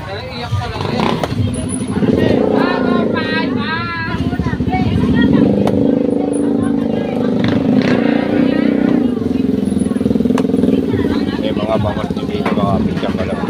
Iyak ka lang yan. May mga bangot hindi na makapityan ka lang.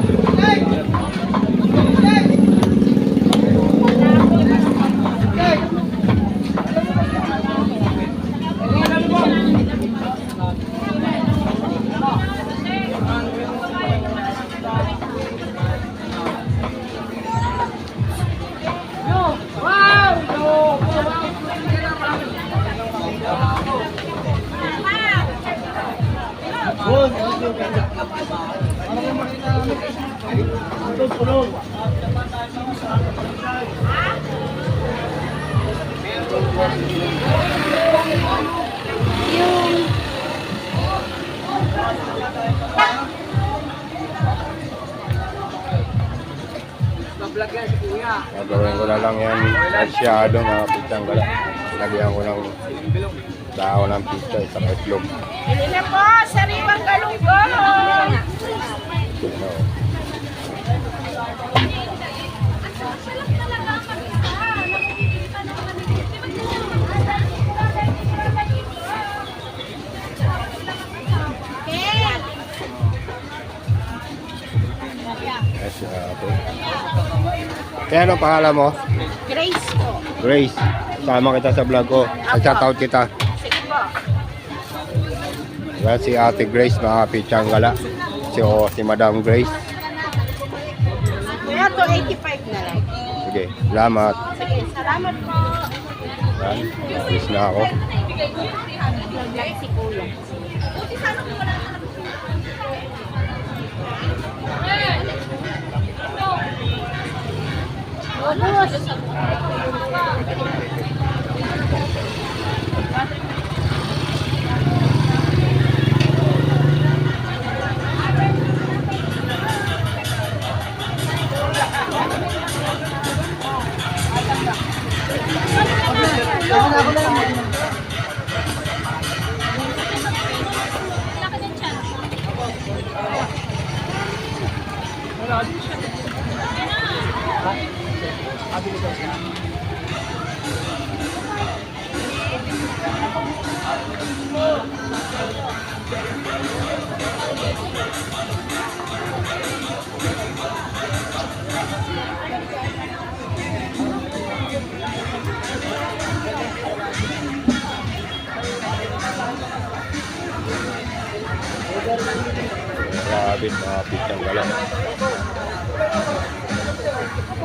Gagawin ko na lang yan masyado mga pityang gala. Lagyan ko ng dahon ng pizza sa itlog. Hindi na po, sariwang galunggong. Ano. Yes, ate. Kaya anong pangalan mo? Grace po. Grace. Sama kita sa vlog ko. Shout-out kita. Sige po. Yan si Ate Grace, mga pityang gala. Si Madam Grace. Kuya, 285 na lang. Sige, salamat. Sige, salamat po. Yan, alis na ako. Nag-vlog si Kuya. Grabe, mga pityang gala.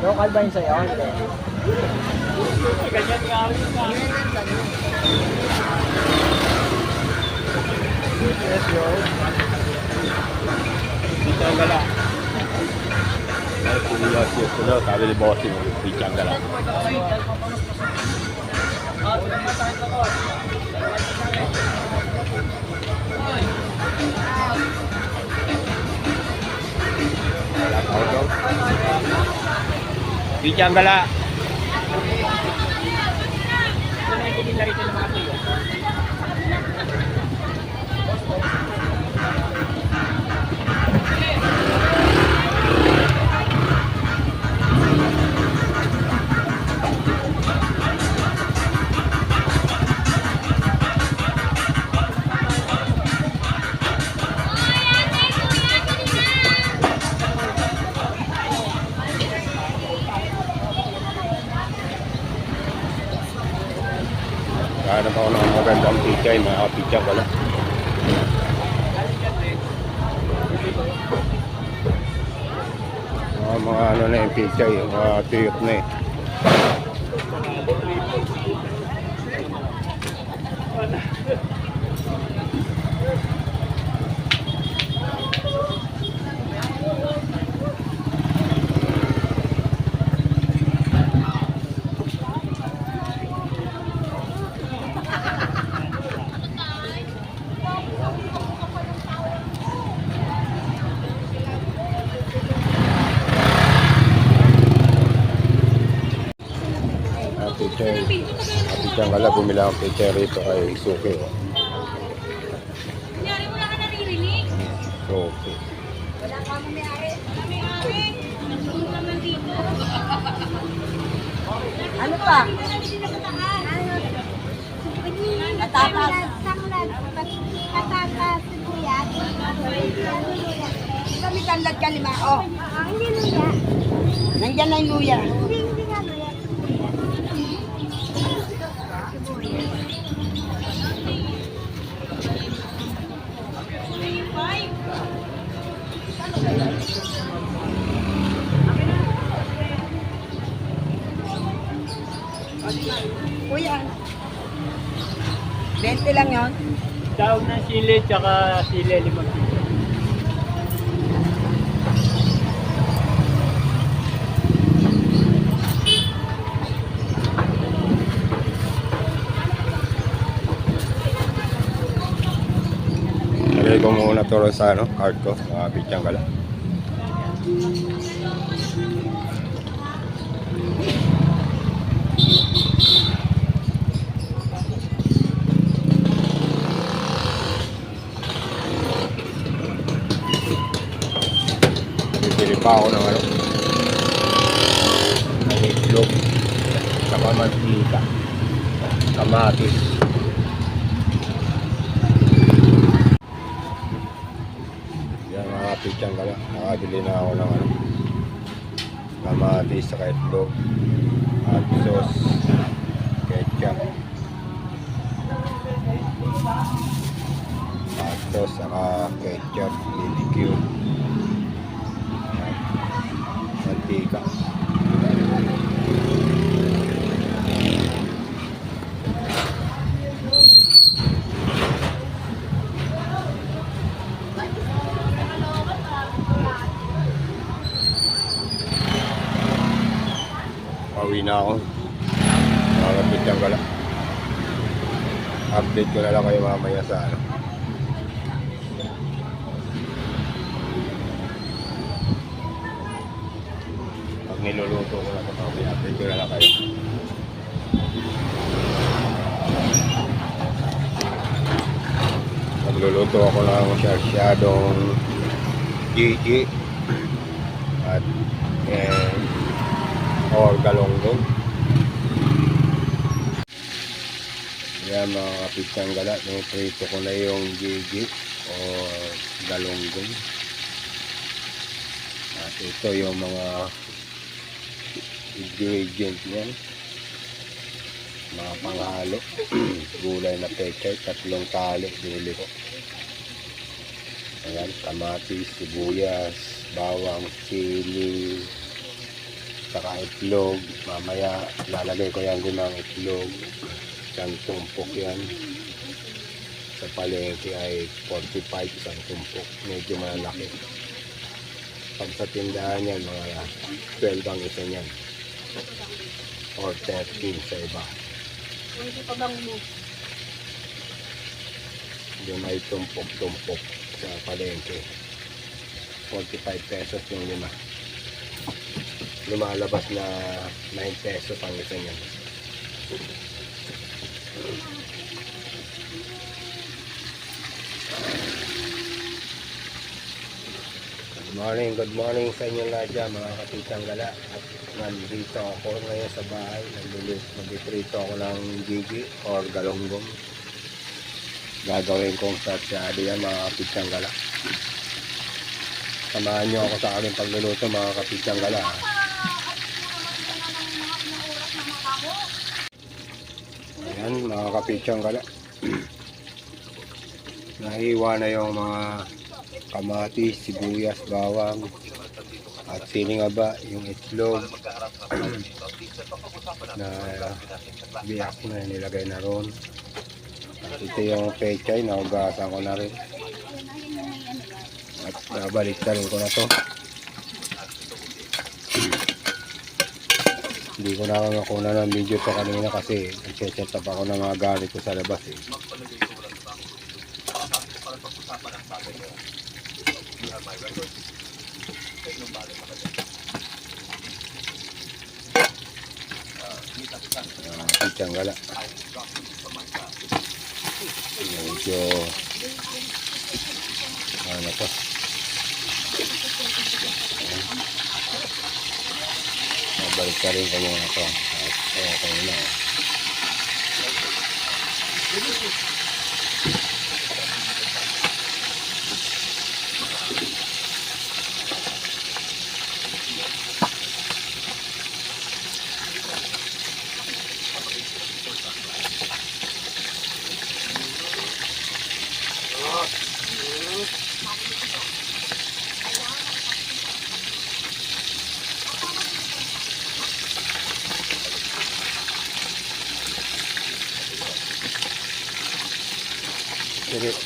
Local ba yun sa'yo? Hindi. Yes, yo. Pityang gala. Ay, kuya, siya. Sabi ni bossing, pityang gala. Pityang gala. Hanap ako ng magandang pizza, mga pizza pala. Mga ano na yung pizza, mga tuyok na eh. Pityang gala, bumila ang pizza rito kay Suki. Kunyari, wala ka naririnig? Suki. Wala ka may-ari. Wala may-ari. pa. Patatas. Patatas, sibuyas. Kami tanlad ka lima. Oh, Hindi luya. nandyan na yung luya. Hindi nga luya. Kuya. 20 lang yon. Tawag ng sili, tsaka sili 5 piso. Lagay ko muna to sa cart ko, mga pichang gala. Bibili pa ako ng ng itlog, saka mantika, kamatis. Yan mga pichang gala, nakabili na ako ng kamatis, saka itlog, at sauce, ketchup, at sauce, saka ketchup, BBQ, at mantika. Pauwi na ako. Nakakapit lang pala. Update ko na lang kayo mamaya sa pag niluluto ko na ito, update ko na lang kayo. Magluluto ako ng sarsyadong Gigi at or galonggong. Yan mga kapitsang gala, prito ko na yung Gigi or galonggong. At ito yung mga ingredients niyan, mga panghalo. Gulay na pechay, 3 tali bili ko. Ayan, kamatis, sibuyas, bawang, sili, saka itlog. Mamaya lalagay ko yan din ng itlog. Isang tumpok yan. Sa palengke ay 45 isang tumpok. Medyo malaki. Pag sa tindahan yan, mga 12 ang isa yan. Or 13 sa iba. Yung may tumpok-tumpok sa palengke. 45 pesos yung 5. Lumalabas na 9 pesos ang isa niyan. Good morning sa inyo lahat dyan, mga kapitang gala. At nandito ako ngayon sa bahay. Mag-prito ako ng Gigi or galonggong. Gagawin kong sasyado yan, mga kapitang gala. Samahan nyo ako sa aking pagluluto, mga kapitang gala. Ayan, mga kapitang gala. Nahiwa na yung mga kamatis, sibuyas, bawang, at siling aba, yung itlog na biyak na nilagay na ron. At ito yung pechay, naugasan ko na rin. At nabalik na rin ko na to. Hindi ko na makuna ng video to kanina kasi nag-set up ako ng mga gamit ko sa labas eh. Pichang gala. Medyo ano to. Mabalik ka rin ko muna ito. At okay na.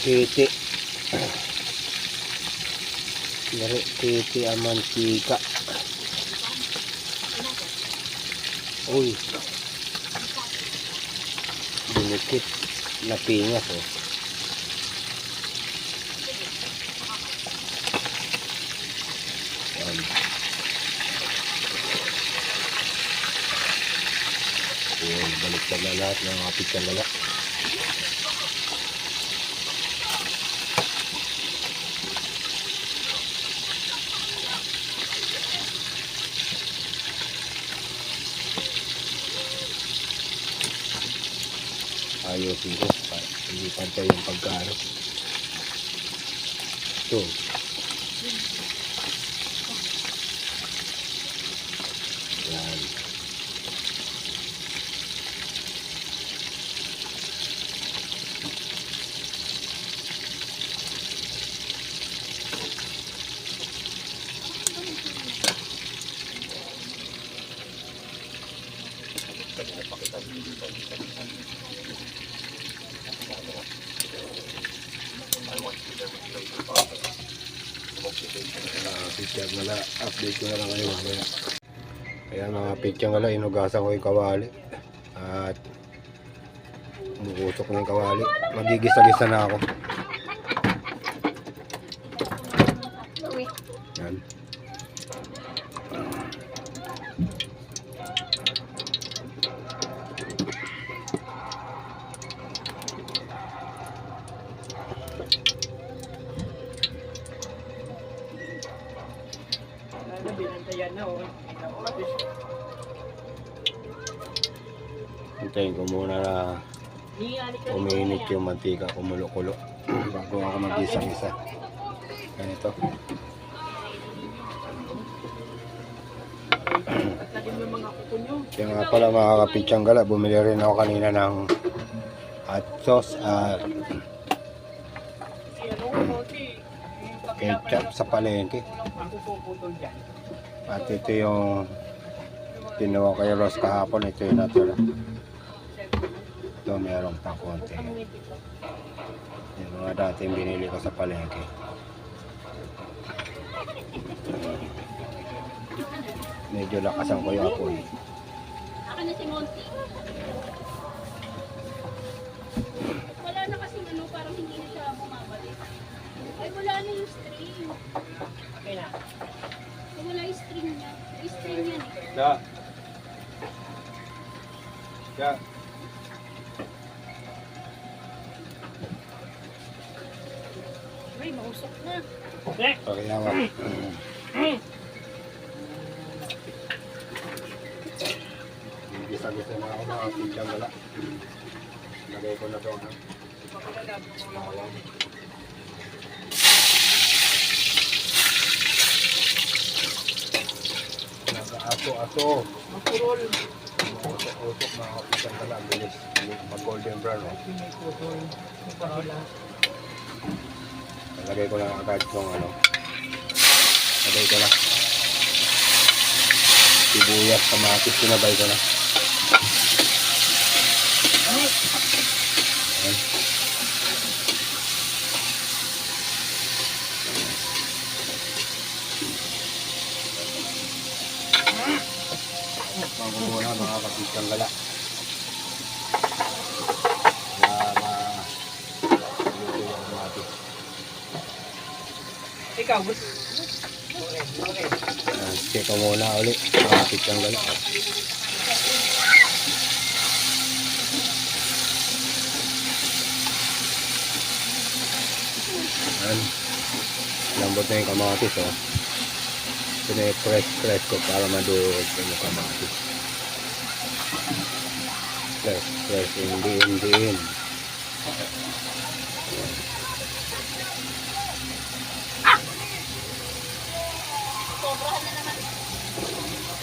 Kiti. Kiti ang mantika. Uy. Dinikit na pingas oh. Yan. Uy, baliktad na lahat ng mga pitsang lala. Ayusin ko, hindi pantay yung pagkano. Ito. Yan. Picture na lang, update ko na lang kayo mamaya. Kaya mga picture nga lang, inugasan ko yung kawali at umuusok na yung kawali. Magigisa-gisa na ako. Yan. Binantayan na oh. Hintayin ko muna na uminit yung mantika, kumulo-kulo bago ako mag-isa-isa. Ganito. Kaya nga pala mga kapitsang gala, bumili rin ako kanina ng hot sauce at ketchup sa palengke. At ito yung tinawa kay Ross kahapon, ito yung natira. Ito merong pang konti. Yung mga dating binili ko sa palengke. Medyo lakasan ko yung apoy. Ako na si Monty. Wala na kasing ano, parang hindi na siya bumabalik. Ay, wala na yung string. Okay na. Ay, wala yung string niya. Yung string yan eh. Da. Da. Ay, mausok na. Okay. Okay na ba? Gisa-gisa na ako mga pidyang gala. Lagay ko na ito. Bawang. Aso-aso. Mapurol. Usok mga pidyang gala. Bilis. Mag-golden brown. Piniputol. Mapurol. Lagay ko na agad itong ano. Lagay ko na. Sibuyas, kamatis, sinabay ko na. Ayan. Magulo na mga kapitang gala. Ikaw, gusto. Check ko muna ulit. Mga pitang gala. Ayan. Lambot na yung kamatis oh. Pine-press ko para maduod yung kamatis. Press, hindi. Sobrahan na naman.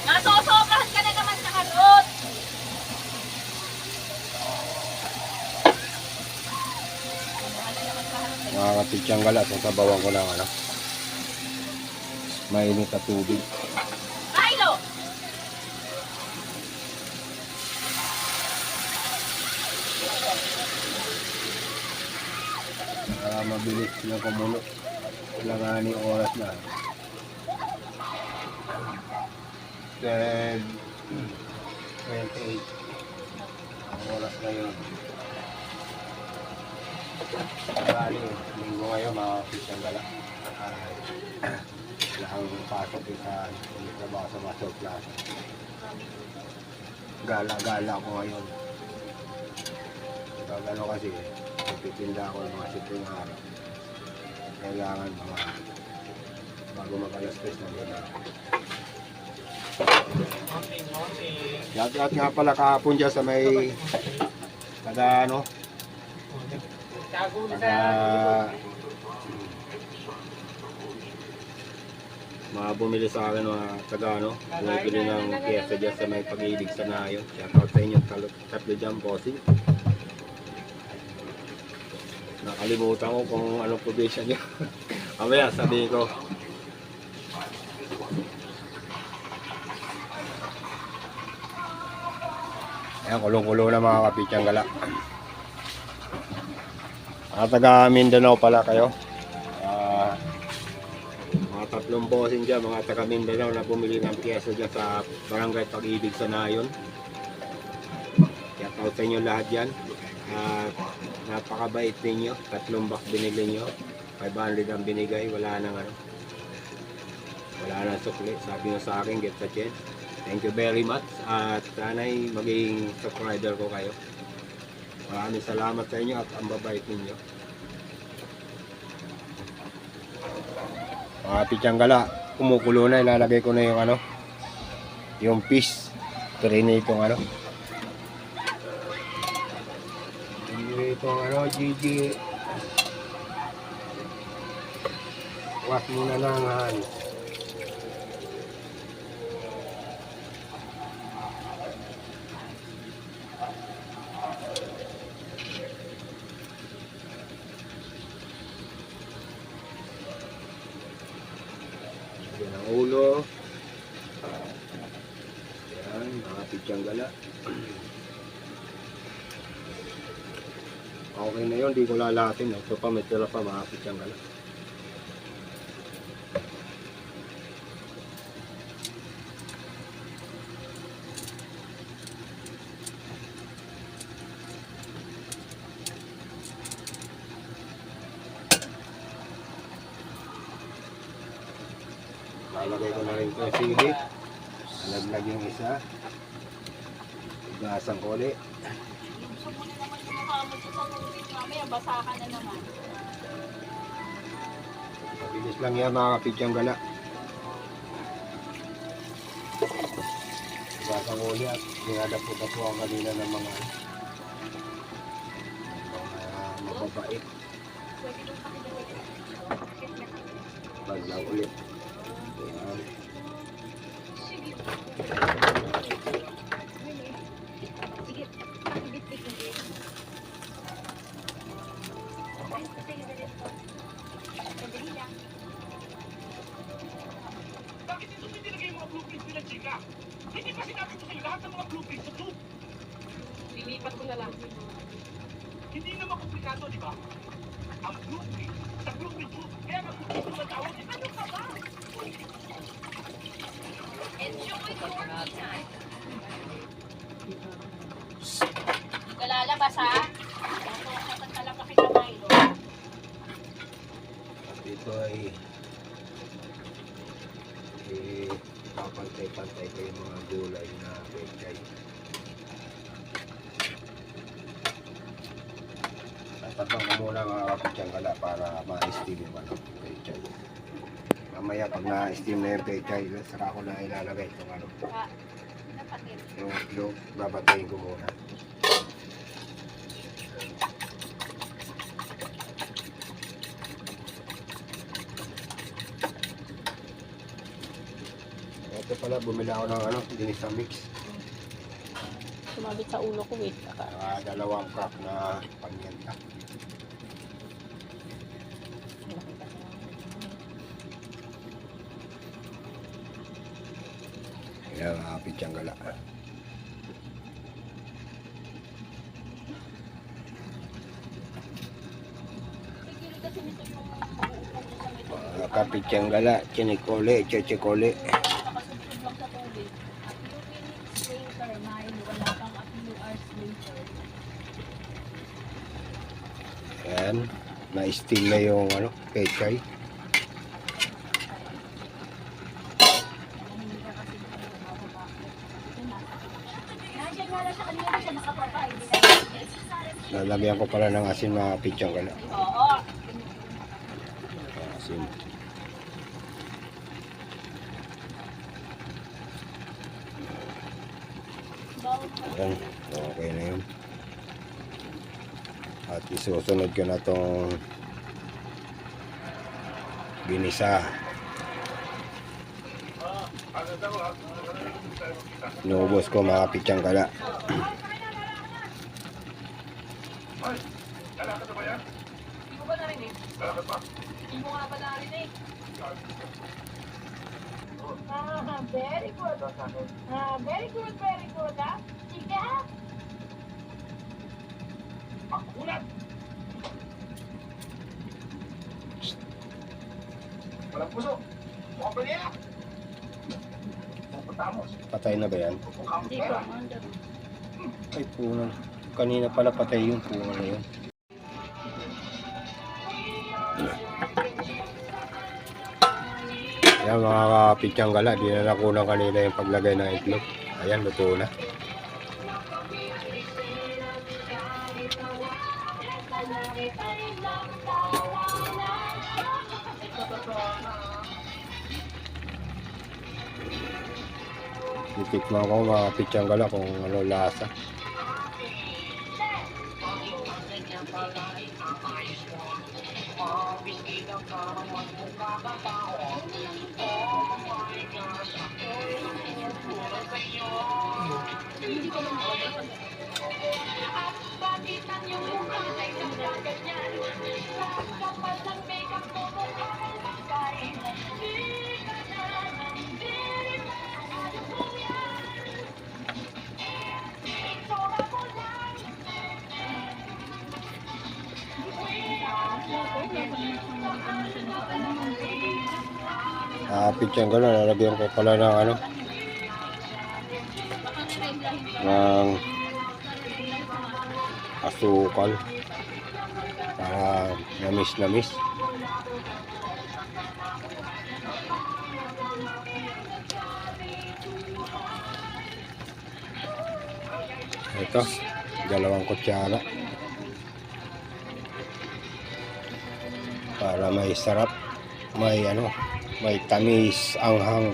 Nasosobrahan ka na naman sa karot. Mga kapitsang gala, sasabawan ko lang ano. Mainit na tubig. Milo! Para mabilis na kumulo. Kailangan ni oras na. 10:28 ang oras na yun. Marami, linggo ngayon mga kapitsang gala. Ang pasok sa trabaho sa Master Plaza. Gala ko ngayon. Gagano kasi, magtitinda ako ng mga sitring araw. Kailangan mga bago mag-alas-tres na gano'n. Lahat nga pala kahapon dyan sa may kada ano, kada mga bumili sa akin mga taga ano, bumibili ng pyesa dyan sa may Pag-ibig sa Nayon. Shoutout sa inyo, tatlo dyan, bossing. Nakalimutan ko kung anong probinsya nyo. Mamaya sabihin ko. Ayan, kulong-kulo na mga kapitsang gala. Mga taga Mindanao pala kayo. Mga tatlong bossing dyan, mga taga Mindanao na bumili ng pyesa dyan sa Barangay Pag-ibig sa Nayon. Shoutout sa inyo lahat dyan. At napakabait ninyo. 3 box binili nyo. 500 ang binigay. Wala nang ano. Wala nang sukli. Sabi nyo sa akin, get the chance. Thank you very much. At sana'y maging subscriber ko kayo. Maraming salamat sa inyo at ang babait ninyo. Mga pichang-gala, kumukulo na. Ilalagay ko na yung ano, yung fish. Turin na itong ano. Itong ano, Gigi. Wash muna ng hands. Yan ang ulo. Yan, mga pichang-gala. Okay na yun, di ko lalatin. Ito pa, may tira pa, mga pichang-gala. Lalagay ko na rin ito yung sili. Nalaglag yung isa. Igasan ko ulit. Gusto mo na naman yung mukha mo sa tubig. Mamaya basa ka na naman. Mabilis lang yan mga kapidyang-gala. Igasan ko ulit at dinadapo-dapo ang kanina ng mga mababait. Baglaw ulit. Ayan. Bakit ito pinilagay yung mga blueprints nila, Chika? Hindi pa sinabi ko sa'yo lahat ng mga blueprints sa tube. Lilipat ko na lang. Hindi naman komplikado, di ba? Ang blueprint sa blueprint tube. Kaya mag-blueprint ko na tawag. Ano ka ba? Enjoy your time. Hindi ka lalabas ha. Ito talaga kita Milo. At ito ay papantay-pantay ko yung mga gulay na pechay. Tatabang ko muna mga kapidyang-gala para ma-steam yung ano, pechay. Mamaya pag na-steam na yung pechay, saka ko na ilalagay itong ano. Yung itlog, babatayin ko muna. Ito pala, bumili ako ng ano, ginisa mix. Sumabit sa ulo ko eh. Dalawang cup na panyenta. Ayan, mga pitsang gala. Mga kapitsang gala, chinikole, chichikole. Nakasubsob lang sa tubig. At yung minutes later, wala pang a few hours later. Ayan, na-steam na yung ano, pechay. Nandiyan nga lang siya kanina siya nakapapay. Lalagyan ko pala ng asin mga pitsang gala. Oo. Asin. Ayan, okay na yun. At isusunod ko na tong ginisa. Inubos ko mga pitsang gala. Hindi ko ba narinig? Hindi mo nga ba narinig? Very good. Very good, very good, ha? Sige, ha? Ulat! Walang puso. Mukhang ba niya? Pagpatamos. Patay na ba yan? Mukhang Hindi pera. ko. Ay, puno. Kanina pala patay yung puno na yun. Ayan mga pitsang gala, di na nakunan kanina yung paglagay ng itlog. Ayan, luto na. Titikman ko mga pitsang gala kung ano lasa. Pitsang gala, lalagyan ko pala ng ano, ng asukal para namis. Ito, 2 kutsara para may sarap, may ano, may tamis, anghang.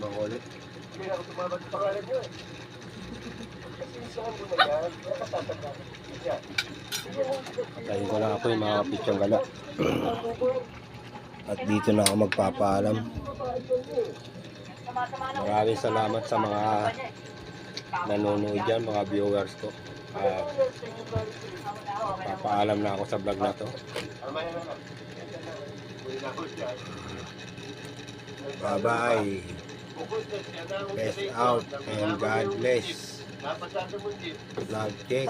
Bangoli. Hindi na ako tumawag sa pangalan niyo eh. Kasi isa mo na yan, nakasasag na. Yan. Patayin ko lang ako yung mga pitsang gala. At dito na ako magpapaalam. Maraming salamat sa mga nanonood dyan, mga viewers ko. Papaalam na ako sa vlog na to. Bye bye. Best out and God bless. Vlog check.